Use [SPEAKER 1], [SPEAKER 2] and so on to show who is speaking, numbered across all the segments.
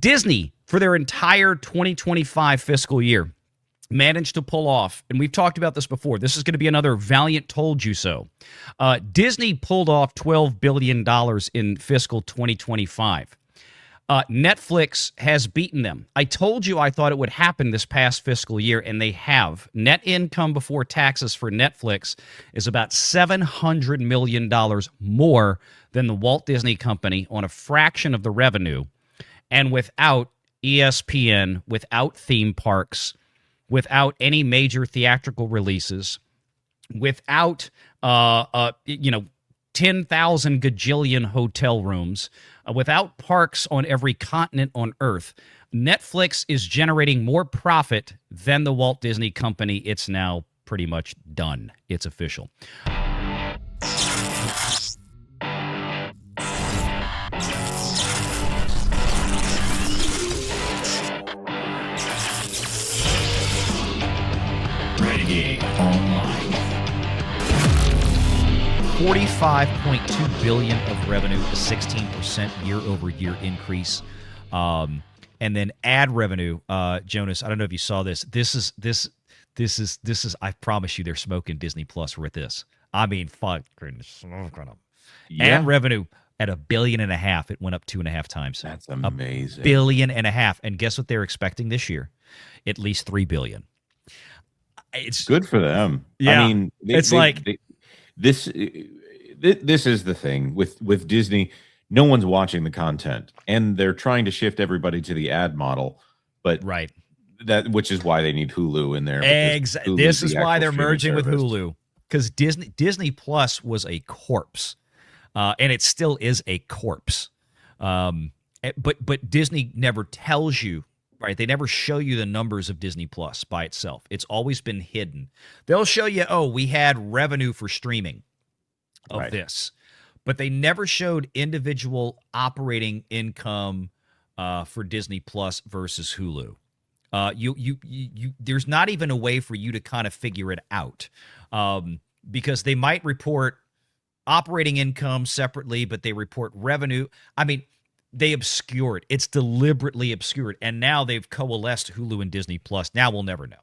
[SPEAKER 1] Disney, for their entire 2025 fiscal year, managed to pull off, and we've talked about this before, this is going to be another valiant told you so. Disney pulled off $12 billion in fiscal 2025. Netflix has beaten them. I told you I thought it would happen this past fiscal year, and they have. Net income before taxes for Netflix is about $700 million more than the Walt Disney Company on a fraction of the revenue, and without ESPN, without theme parks, without any major theatrical releases, without 10,000 gajillion hotel rooms, without parks on every continent on Earth. Netflix is generating more profit than the Walt Disney Company. It's now pretty much done. It's official. Renegade Online. $45.2 billion of revenue, a 16% year-over-year increase. And then ad revenue, Jonas, I don't know if you saw this. This is I promise you they're smoking Disney Plus with this. I mean, fuck. Yeah. Ad revenue at $1.5 billion. It went up 2.5 times.
[SPEAKER 2] That's amazing.
[SPEAKER 1] $1.5 billion. And guess what they're expecting this year? At least $3 billion. It's
[SPEAKER 2] good for them.
[SPEAKER 1] Yeah.
[SPEAKER 2] I mean, this is the thing with Disney. No one's watching the content, and they're trying to shift everybody to the ad model. But
[SPEAKER 1] right,
[SPEAKER 2] which is why they need Hulu in there.
[SPEAKER 1] Exactly. This is why they're merging with Hulu, because Disney Plus was a corpse, and it still is a corpse. But Disney never tells you. Right, they never show you the numbers of Disney Plus by itself. It's always been hidden. They'll show you, we had revenue for streaming of this, but they never showed individual operating income for Disney Plus versus Hulu. There's not even a way for you to kind of figure it out, because they might report operating income separately, but they report revenue. I mean, they obscured. It's deliberately obscured, and now they've coalesced Hulu and Disney Plus. Now we'll never know.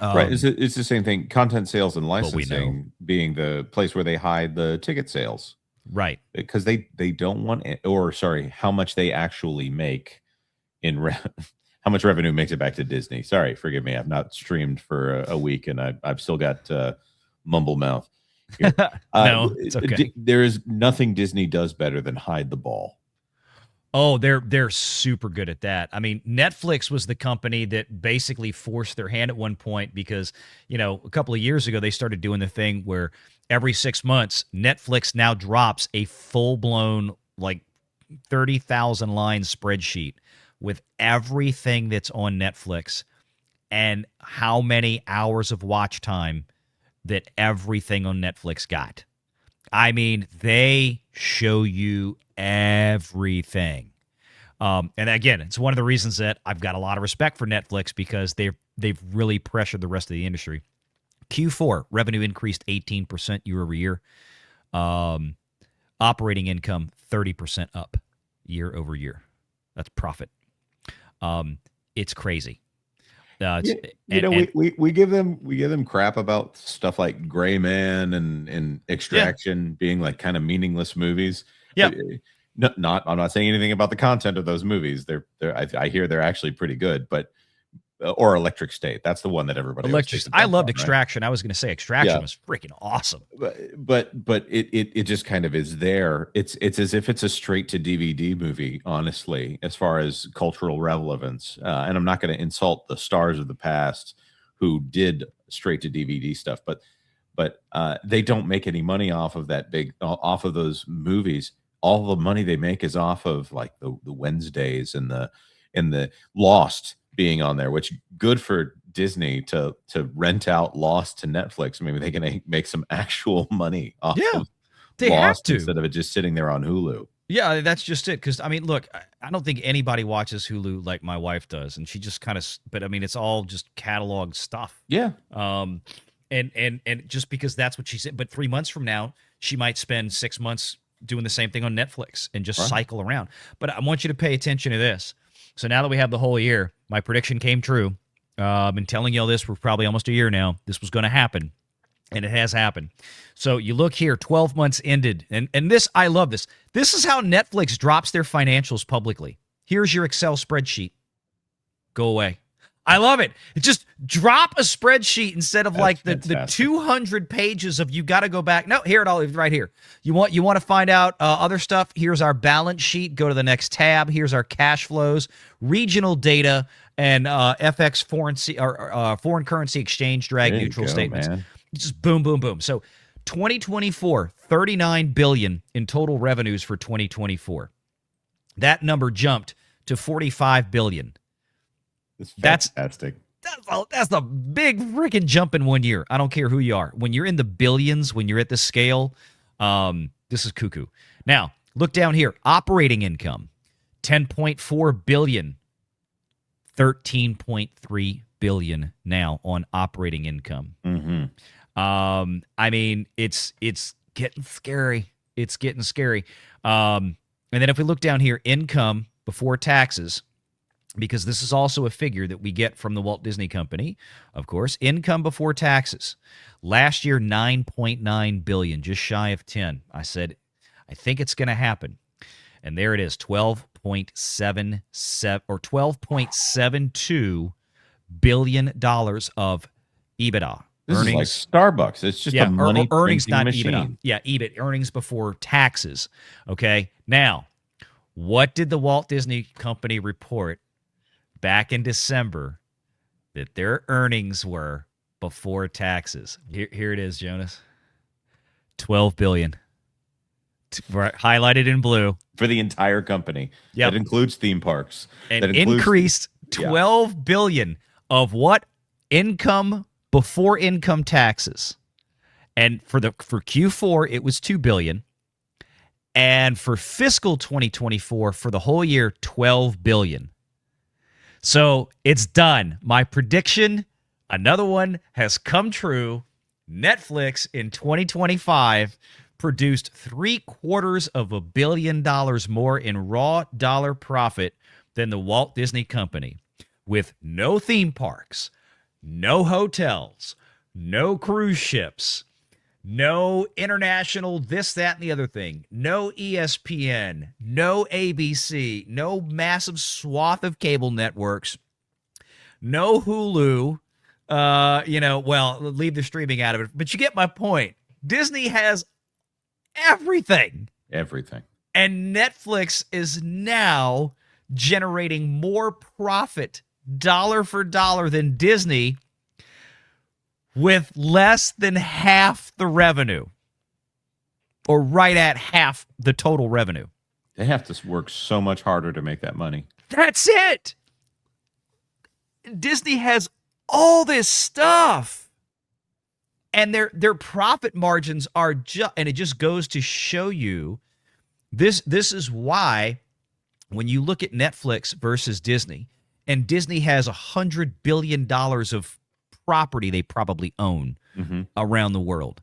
[SPEAKER 2] Right. It's the same thing. Content sales and licensing being the place where they hide the ticket sales.
[SPEAKER 1] Right.
[SPEAKER 2] Because they don't want it, or sorry, how much they actually make in how much revenue makes it back to Disney. Sorry, forgive me. I've not streamed for a week, and I've still got mumble mouth.
[SPEAKER 1] No, it's okay.
[SPEAKER 2] There is nothing Disney does better than hide the ball.
[SPEAKER 1] Oh, they're super good at that. I mean, Netflix was the company that basically forced their hand at one point because, a couple of years ago, they started doing the thing where every 6 months, Netflix now drops a full-blown, 30,000-line spreadsheet with everything that's on Netflix and how many hours of watch time that everything on Netflix got. I mean, they show you everything. And again, it's one of the reasons that I've got a lot of respect for Netflix, because they've really pressured the rest of the industry. Q4 revenue increased 18% year over year. Operating income 30% up year over year. That's profit. It's crazy.
[SPEAKER 2] We give them crap about stuff like Gray Man and Extraction being kind of meaningless movies.
[SPEAKER 1] Yeah.
[SPEAKER 2] I'm not saying anything about the content of those movies. I hear they're actually pretty good, but or Electric State. That's the one that everybody.
[SPEAKER 1] I loved Extraction. Right? I was going to say Extraction was freaking awesome.
[SPEAKER 2] But it just kind of is there. It's as if it's a straight to DVD movie, honestly, as far as cultural relevance. And I'm not going to insult the stars of the past who did straight to DVD stuff, but they don't make any money off of off of those movies. All the money they make is off of the Wednesdays and the Lost being on there, which good for Disney to rent out Lost to Netflix. I mean, they can make some actual money off of
[SPEAKER 1] they
[SPEAKER 2] Lost
[SPEAKER 1] have to,
[SPEAKER 2] instead of it just sitting there on Hulu.
[SPEAKER 1] Yeah, that's just it. Because I mean, look, I don't think anybody watches Hulu like my wife does, and she just kind of. But I mean, it's all just catalog stuff.
[SPEAKER 2] Yeah.
[SPEAKER 1] And just because that's what she said. But 3 months from now, she might spend 6 months doing the same thing on Netflix and just cycle around. But I want you to pay attention to this. So now that we have the whole year, my prediction came true. I've been telling you all this for probably almost a year now. This was going to happen, and it has happened. So you look here, 12 months ended, and this, I love this. This is how Netflix drops their financials publicly. Here's your Excel spreadsheet. Go away. I love it. It's just drop a spreadsheet instead of like the 200 pages of you got to go back. No, here it all is right here. You want to find out other stuff? Here's our balance sheet. Go to the next tab. Here's our cash flows, regional data, and FX foreign currency exchange drag neutral statements. Man. Just boom, boom, boom. So 2024, $39 billion in total revenues for 2024. That number jumped to $45 billion.
[SPEAKER 2] That's fantastic.
[SPEAKER 1] That's a big freaking jump in 1 year. I don't care who you are. When you're in the billions, when you're at this scale, this is cuckoo. Now, look down here. Operating income, $10.4 billion, $13.3 billion now on operating income.
[SPEAKER 2] Mm-hmm.
[SPEAKER 1] I mean, it's getting scary. It's getting scary. And then if we look down here, income before taxes, because this is also a figure that we get from the Walt Disney Company, of course, income before taxes. Last year, $9.9 billion, just shy of 10. I said, I think it's going to happen. And there it is, $12.72 billion of EBITDA.
[SPEAKER 2] This
[SPEAKER 1] earnings,
[SPEAKER 2] is like Starbucks. It's just a money
[SPEAKER 1] earnings, not
[SPEAKER 2] machine.
[SPEAKER 1] EBITDA. Yeah, EBIT, earnings before taxes. Okay, now, what did the Walt Disney Company report back in December that their earnings were before taxes? Here it is, Jonas. $12 billion. Highlighted in blue.
[SPEAKER 2] For the entire company.
[SPEAKER 1] Yep.
[SPEAKER 2] That includes theme parks.
[SPEAKER 1] And increased $12 billion of what? Income before income taxes. And for Q4, it was $2 billion. And for fiscal 2024, for the whole year, $12 billion. So it's done. My prediction, another one has come true. Netflix in 2025 produced $750 million more in raw dollar profit than the Walt Disney Company, with no theme parks, no hotels, no cruise ships, no international this, that, and the other thing, no ESPN, no ABC, no massive swath of cable networks, no Hulu. Leave the streaming out of it, but you get my point. Disney has everything.
[SPEAKER 2] Everything.
[SPEAKER 1] And Netflix is now generating more profit dollar for dollar than Disney with less than half the revenue, or right at half the total revenue.
[SPEAKER 2] They have to work so much harder to make that money.
[SPEAKER 1] That's it. Disney has all this stuff, and their profit margins are just, and it just goes to show you this is why when you look at Netflix versus Disney, and Disney has $100 billion of property they probably own around the world,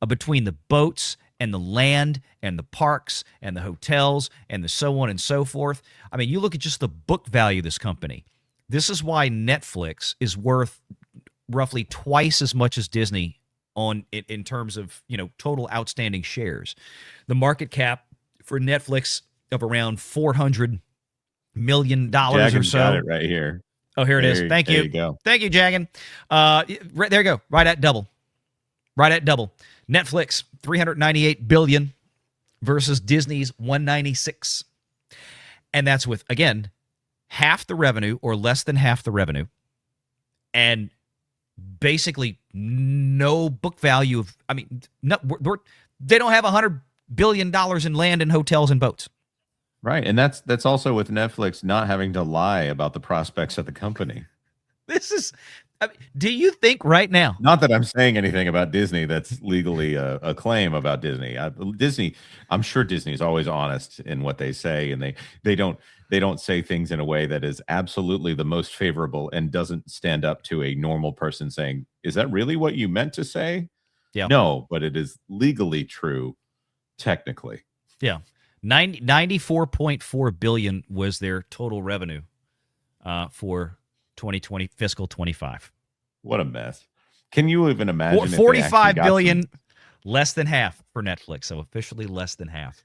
[SPEAKER 1] between the boats and the land and the parks and the hotels and the so on and so forth. I mean, you look at just the book value of this company. This is why Netflix is worth roughly twice as much as Disney in terms of, total outstanding shares. The market cap for Netflix of around $400 million or so.
[SPEAKER 2] Got it right here.
[SPEAKER 1] Oh, here it is. Thank you.
[SPEAKER 2] There you go.
[SPEAKER 1] Thank you, Jagan. Right there you go. Right at double. Right at double. Netflix, $398 billion versus Disney's $196. And that's with, again, half the revenue or less than half the revenue, and basically no book value of, they don't have $100 billion in land and hotels and boats.
[SPEAKER 2] Right. And that's also with Netflix not having to lie about the prospects of the company.
[SPEAKER 1] This is, do you think right now?
[SPEAKER 2] Not that I'm saying anything about Disney that's legally a claim about Disney. I'm sure Disney is always honest in what they say, and they don't say things in a way that is absolutely the most favorable and doesn't stand up to a normal person saying, "Is that really what you meant to say?"
[SPEAKER 1] Yeah.
[SPEAKER 2] No, but it is legally true, technically.
[SPEAKER 1] Yeah. $94.4 billion was their total revenue for 2020 fiscal 25.
[SPEAKER 2] What a mess. Can you even imagine?
[SPEAKER 1] 45 billion, less than half for Netflix. So officially less than half.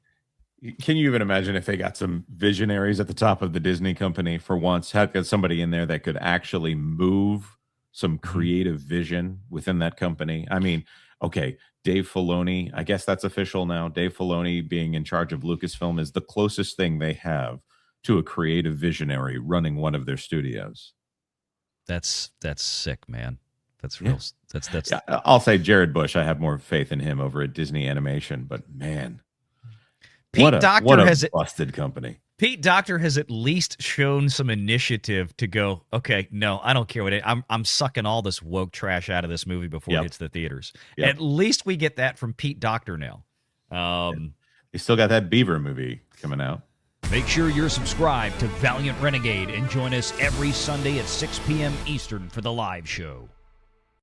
[SPEAKER 2] Can you even imagine if they got some visionaries at the top of the Disney company for once? Had got somebody in there that could actually move some creative vision within that company. I mean, okay, Dave Filoni, I guess that's official now. Dave Filoni being in charge of Lucasfilm is the closest thing they have to a creative visionary running one of their studios.
[SPEAKER 1] That's sick, man. That's real.
[SPEAKER 2] Yeah.
[SPEAKER 1] That's.
[SPEAKER 2] Yeah, I'll say Jared Bush. I have more faith in him over at Disney Animation, but man, what a busted company.
[SPEAKER 1] Pete Docter has at least shown some initiative to go, okay, no, I don't care what I'm sucking all this woke trash out of this movie before it hits the theaters. Yep. At least we get that from Pete Docter now.
[SPEAKER 2] You still got that Beaver movie coming out.
[SPEAKER 1] Make sure you're subscribed to Valiant Renegade and join us every Sunday at 6 p.m. Eastern for the live show.